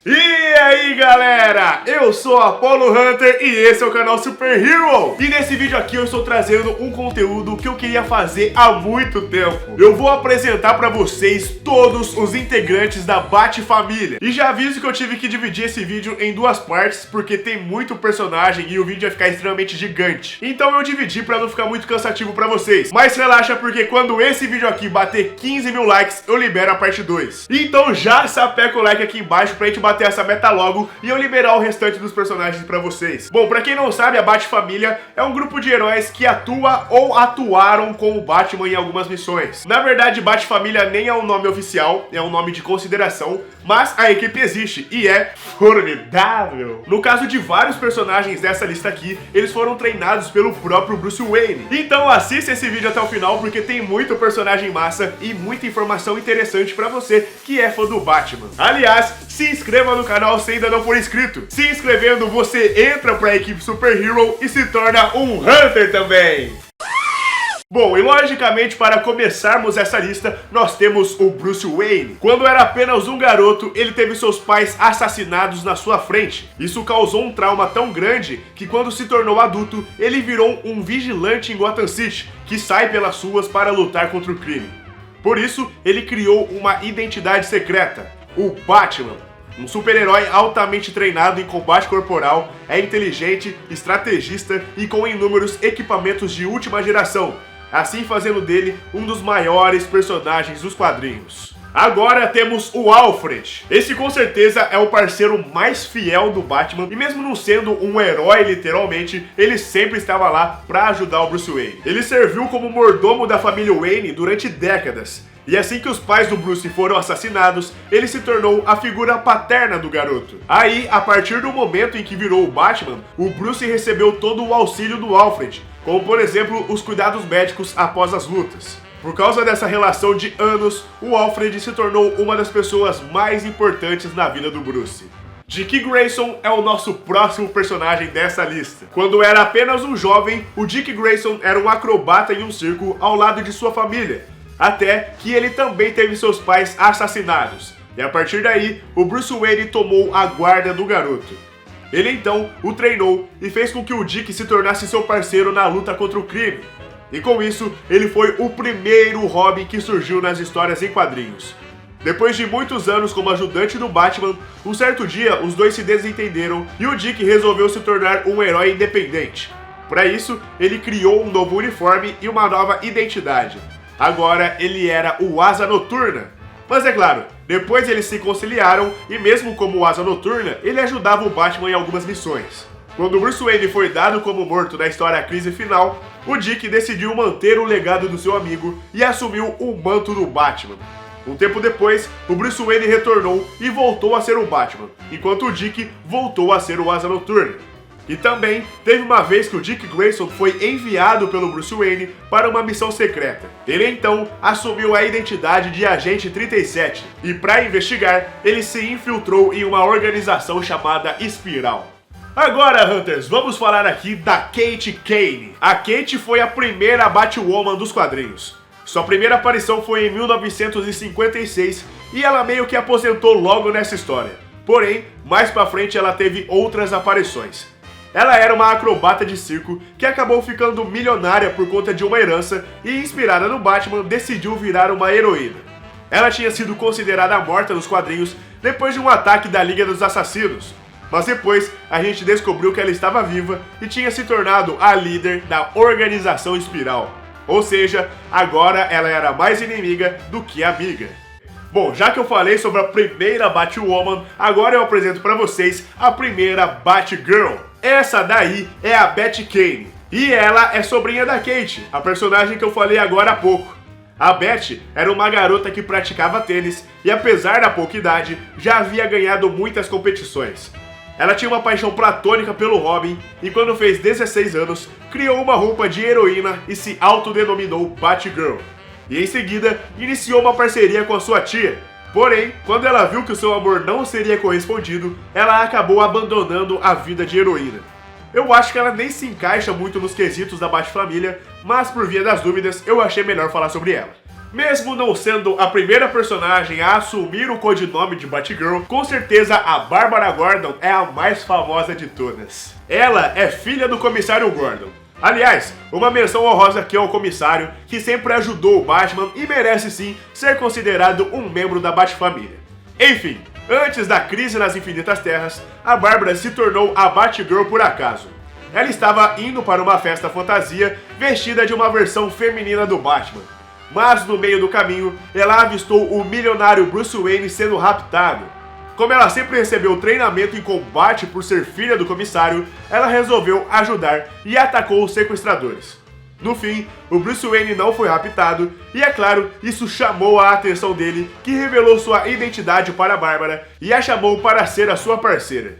E aí galera, eu sou Apollo Hunter e esse é o canal Super Hero. E nesse vídeo aqui eu estou trazendo um conteúdo que eu queria fazer há muito tempo. Eu vou apresentar pra vocês todos os integrantes da Bat-família. E já aviso que eu tive que dividir esse vídeo em duas partes, porque tem muito personagem e o vídeo vai ficar extremamente gigante. Então eu dividi pra não ficar muito cansativo pra vocês. Mas relaxa, porque quando esse vídeo aqui bater 15 mil likes, eu libero a parte 2. Então já sapeca o like aqui embaixo pra gente bater essa meta logo e eu liberar o restante dos personagens pra vocês. Bom, pra quem não sabe, a Bat-família é um grupo de heróis que atua ou atuaram com o Batman em algumas missões. Na verdade, Bat-família nem é um nome oficial, é um nome de consideração, mas a equipe existe e é formidável. No caso de vários personagens dessa lista aqui, eles foram treinados pelo próprio Bruce Wayne. Então assista esse vídeo até o final, porque tem muito personagem massa e muita informação interessante pra você que é fã do Batman. Aliás, se inscreva no canal se ainda não for inscrito. Se inscrevendo, você entra pra equipe Super Hero e se torna um Hunter também. Bom, e logicamente, para começarmos essa lista, nós temos o Bruce Wayne. Quando era apenas um garoto, ele teve seus pais assassinados na sua frente. Isso causou um trauma tão grande que quando se tornou adulto, ele virou um vigilante em Gotham City, que sai pelas ruas para lutar contra o crime. Por isso, ele criou uma identidade secreta, o Batman. Um super-herói altamente treinado em combate corporal, é inteligente, estrategista e com inúmeros equipamentos de última geração, assim fazendo dele um dos maiores personagens dos quadrinhos. Agora temos o Alfred. Esse com certeza é o parceiro mais fiel do Batman e mesmo não sendo um herói literalmente, ele sempre estava lá para ajudar o Bruce Wayne. Ele serviu como mordomo da família Wayne durante décadas. E assim que os pais do Bruce foram assassinados, ele se tornou a figura paterna do garoto. Aí, a partir do momento em que virou o Batman, o Bruce recebeu todo o auxílio do Alfred, como por exemplo, os cuidados médicos após as lutas. Por causa dessa relação de anos, o Alfred se tornou uma das pessoas mais importantes na vida do Bruce. Dick Grayson é o nosso próximo personagem dessa lista. Quando era apenas um jovem, o Dick Grayson era um acrobata em um circo ao lado de sua família. Até que ele também teve seus pais assassinados. E a partir daí, o Bruce Wayne tomou a guarda do garoto. Ele então o treinou e fez com que o Dick se tornasse seu parceiro na luta contra o crime. E com isso, ele foi o primeiro Robin que surgiu nas histórias em quadrinhos. Depois de muitos anos como ajudante do Batman, um certo dia os dois se desentenderam e o Dick resolveu se tornar um herói independente. Para isso, ele criou um novo uniforme e uma nova identidade. Agora ele era o Asa Noturna. Mas é claro, depois eles se conciliaram e mesmo como Asa Noturna, ele ajudava o Batman em algumas missões. Quando Bruce Wayne foi dado como morto na história Crise Final, o Dick decidiu manter o legado do seu amigo e assumiu o manto do Batman. Um tempo depois, o Bruce Wayne retornou e voltou a ser o Batman, enquanto o Dick voltou a ser o Asa Noturna. E também teve uma vez que o Dick Grayson foi enviado pelo Bruce Wayne para uma missão secreta. Ele então assumiu a identidade de Agente 37 e para investigar, ele se infiltrou em uma organização chamada Espiral. Agora, Hunters, vamos falar aqui da Kate Kane. A Kate foi a primeira Batwoman dos quadrinhos. Sua primeira aparição foi em 1956 e ela meio que aposentou logo nessa história. Porém, mais pra frente ela teve outras aparições. Ela era uma acrobata de circo que acabou ficando milionária por conta de uma herança e, inspirada no Batman, decidiu virar uma heroína. Ela tinha sido considerada morta nos quadrinhos depois de um ataque da Liga dos Assassinos, mas depois a gente descobriu que ela estava viva e tinha se tornado a líder da Organização Espiral. Ou seja, agora ela era mais inimiga do que amiga. Bom, já que eu falei sobre a primeira Batwoman, agora eu apresento pra vocês a primeira Batgirl. Essa daí é a Bat Kane, e ela é sobrinha da Kate, a personagem que eu falei agora há pouco. A Bat era uma garota que praticava tênis e, apesar da pouca idade, já havia ganhado muitas competições. Ela tinha uma paixão platônica pelo Robin e quando fez 16 anos, criou uma roupa de heroína e se autodenominou Batgirl. E em seguida, iniciou uma parceria com a sua tia. Porém, quando ela viu que o seu amor não seria correspondido, ela acabou abandonando a vida de heroína. Eu acho que ela nem se encaixa muito nos quesitos da Bat-família, mas por via das dúvidas, eu achei melhor falar sobre ela. Mesmo não sendo a primeira personagem a assumir o codinome de Batgirl, com certeza a Bárbara Gordon é a mais famosa de todas. Ela é filha do comissário Gordon. Aliás, uma menção honrosa aqui ao comissário, que sempre ajudou o Batman e merece sim ser considerado um membro da Batfamília. Enfim, antes da crise nas Infinitas Terras, a Bárbara se tornou a Batgirl por acaso. Ela estava indo para uma festa fantasia vestida de uma versão feminina do Batman. Mas no meio do caminho, ela avistou o milionário Bruce Wayne sendo raptado. Como ela sempre recebeu treinamento em combate por ser filha do comissário, ela resolveu ajudar e atacou os sequestradores. No fim, o Bruce Wayne não foi raptado e, é claro, isso chamou a atenção dele, que revelou sua identidade para a Bárbara e a chamou para ser a sua parceira.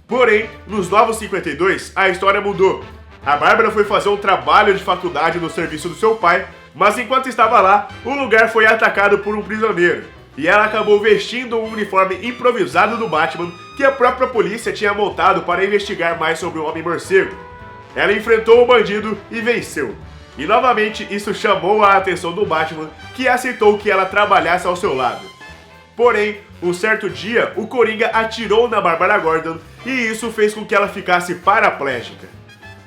Porém, nos Novos 52, a história mudou. A Bárbara foi fazer um trabalho de faculdade no serviço do seu pai, mas enquanto estava lá, o lugar foi atacado por um prisioneiro. E ela acabou vestindo um uniforme improvisado do Batman que a própria polícia tinha montado para investigar mais sobre o Homem-Morcego. Ela enfrentou o bandido e venceu. E novamente isso chamou a atenção do Batman, que aceitou que ela trabalhasse ao seu lado. Porém, um certo dia, o Coringa atirou na Bárbara Gordon e isso fez com que ela ficasse paraplégica.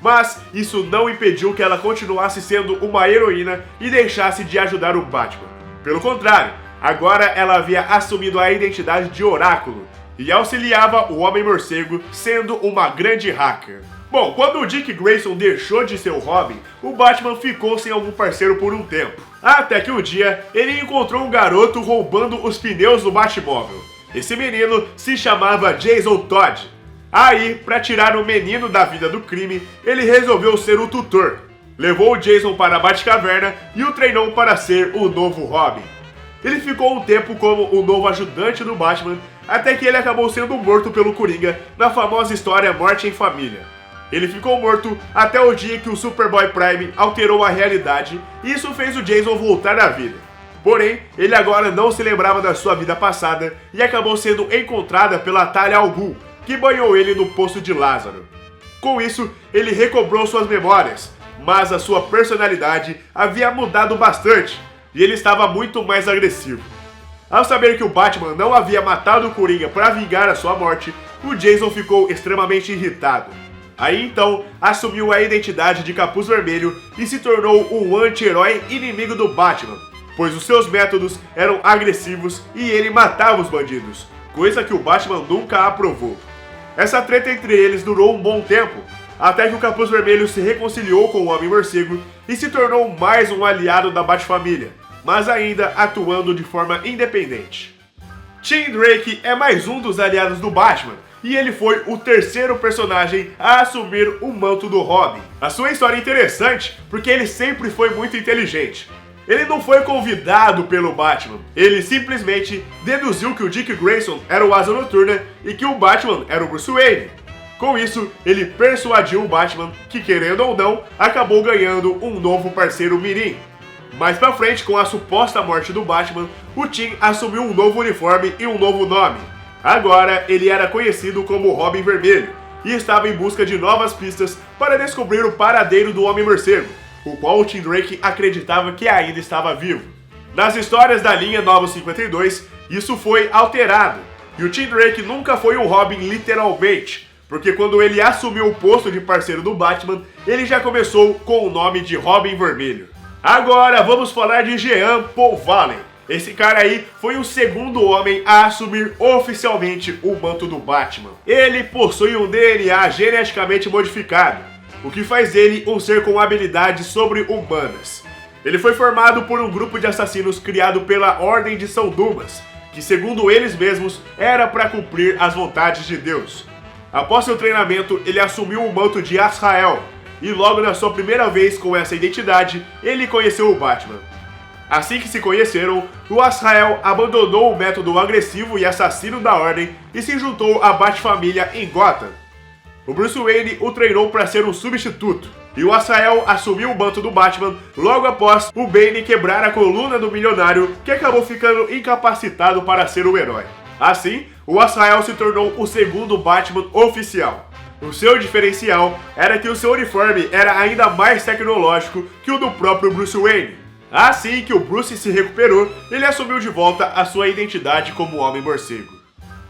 Mas isso não impediu que ela continuasse sendo uma heroína e deixasse de ajudar o Batman. Pelo contrário, agora ela havia assumido a identidade de Oráculo e auxiliava o Homem-Morcego, sendo uma grande hacker. Bom, quando o Dick Grayson deixou de ser o Robin, o Batman ficou sem algum parceiro por um tempo. Até que um dia, ele encontrou um garoto roubando os pneus do Batmóvel. Esse menino se chamava Jason Todd. Aí, para tirar o menino da vida do crime, ele resolveu ser o tutor. Levou o Jason para a Batcaverna e o treinou para ser o novo Robin. Ele ficou um tempo como o novo ajudante do Batman, até que ele acabou sendo morto pelo Coringa na famosa história Morte em Família. Ele ficou morto até o dia que o Superboy Prime alterou a realidade e isso fez o Jason voltar à vida. Porém, ele agora não se lembrava da sua vida passada e acabou sendo encontrada pela Talia al Ghul, que banhou ele no Poço de Lázaro. Com isso, ele recobrou suas memórias, mas a sua personalidade havia mudado bastante e ele estava muito mais agressivo. Ao saber que o Batman não havia matado o Coringa para vingar a sua morte, o Jason ficou extremamente irritado. Aí então, assumiu a identidade de Capuz Vermelho e se tornou um anti-herói inimigo do Batman, pois os seus métodos eram agressivos e ele matava os bandidos, coisa que o Batman nunca aprovou. Essa treta entre eles durou um bom tempo, até que o Capuz Vermelho se reconciliou com o Homem-Morcego e se tornou mais um aliado da Batfamília, mas ainda atuando de forma independente. Tim Drake é mais um dos aliados do Batman, e ele foi o terceiro personagem a assumir o manto do Robin. A sua história é interessante porque ele sempre foi muito inteligente. Ele não foi convidado pelo Batman, ele simplesmente deduziu que o Dick Grayson era o Asa Noturna e que o Batman era o Bruce Wayne. Com isso, ele persuadiu o Batman, que querendo ou não, acabou ganhando um novo parceiro mirim. Mais pra frente, com a suposta morte do Batman, o Tim assumiu um novo uniforme e um novo nome. Agora, ele era conhecido como Robin Vermelho e estava em busca de novas pistas para descobrir o paradeiro do Homem-Morcego, o qual o Tim Drake acreditava que ainda estava vivo. Nas histórias da linha Novos 52, isso foi alterado, e o Tim Drake nunca foi um Robin literalmente, porque quando ele assumiu o posto de parceiro do Batman, ele já começou com o nome de Robin Vermelho. Agora vamos falar de Jean Paul Valley. Esse cara aí foi o segundo homem a assumir oficialmente o manto do Batman. Ele possui um DNA geneticamente modificado, o que faz dele um ser com habilidades sobre-humanas. Ele foi formado por um grupo de assassinos criado pela Ordem de São Dumas, que segundo eles mesmos era para cumprir as vontades de Deus. Após seu treinamento, ele assumiu o manto de Azrael, e logo na sua primeira vez com essa identidade, ele conheceu o Batman. Assim que se conheceram, o Azrael abandonou o método agressivo e assassino da Ordem e se juntou à Batfamília em Gotham. O Bruce Wayne o treinou para ser um substituto, e o Azrael assumiu o manto do Batman logo após o Bane quebrar a coluna do milionário, que acabou ficando incapacitado para ser o herói. Assim, o Azrael se tornou o segundo Batman oficial. O seu diferencial era que o seu uniforme era ainda mais tecnológico que o do próprio Bruce Wayne. Assim que o Bruce se recuperou, ele assumiu de volta a sua identidade como Homem-Morcego.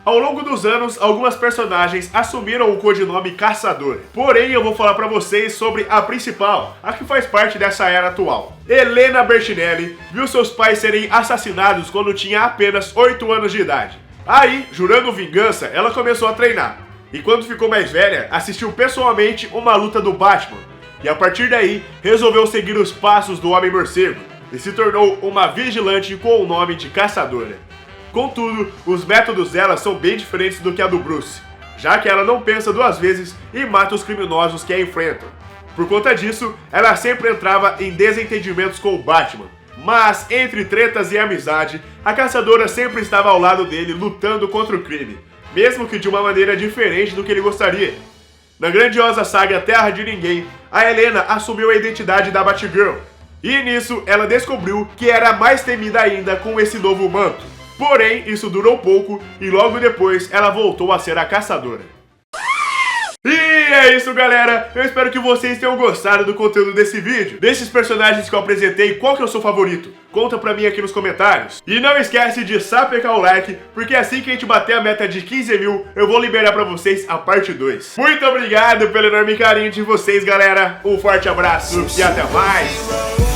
Ao longo dos anos, algumas personagens assumiram o codinome Caçadora. Porém, eu vou falar pra vocês sobre a principal, a que faz parte dessa era atual. Helena Bertinelli viu seus pais serem assassinados quando tinha apenas 8 anos de idade. Aí, jurando vingança, ela começou a treinar. E quando ficou mais velha, assistiu pessoalmente uma luta do Batman. E a partir daí, resolveu seguir os passos do Homem-Morcego e se tornou uma vigilante com o nome de Caçadora. Contudo, os métodos dela são bem diferentes do que a do Bruce, já que ela não pensa duas vezes e mata os criminosos que a enfrentam. Por conta disso, ela sempre entrava em desentendimentos com o Batman, mas entre tretas e amizade, a Caçadora sempre estava ao lado dele lutando contra o crime, mesmo que de uma maneira diferente do que ele gostaria. Na grandiosa saga Terra de Ninguém, a Helena assumiu a identidade da Batgirl, e nisso ela descobriu que era mais temida ainda com esse novo manto. Porém, isso durou pouco e logo depois ela voltou a ser a Caçadora. E é isso, galera! Eu espero que vocês tenham gostado do conteúdo desse vídeo. Desses personagens que eu apresentei, qual que é o seu favorito? Conta pra mim aqui nos comentários. E não esquece de sapecar o like, porque assim que a gente bater a meta de 15 mil, eu vou liberar pra vocês a parte 2. Muito obrigado pelo enorme carinho de vocês, galera! Um forte abraço e até mais!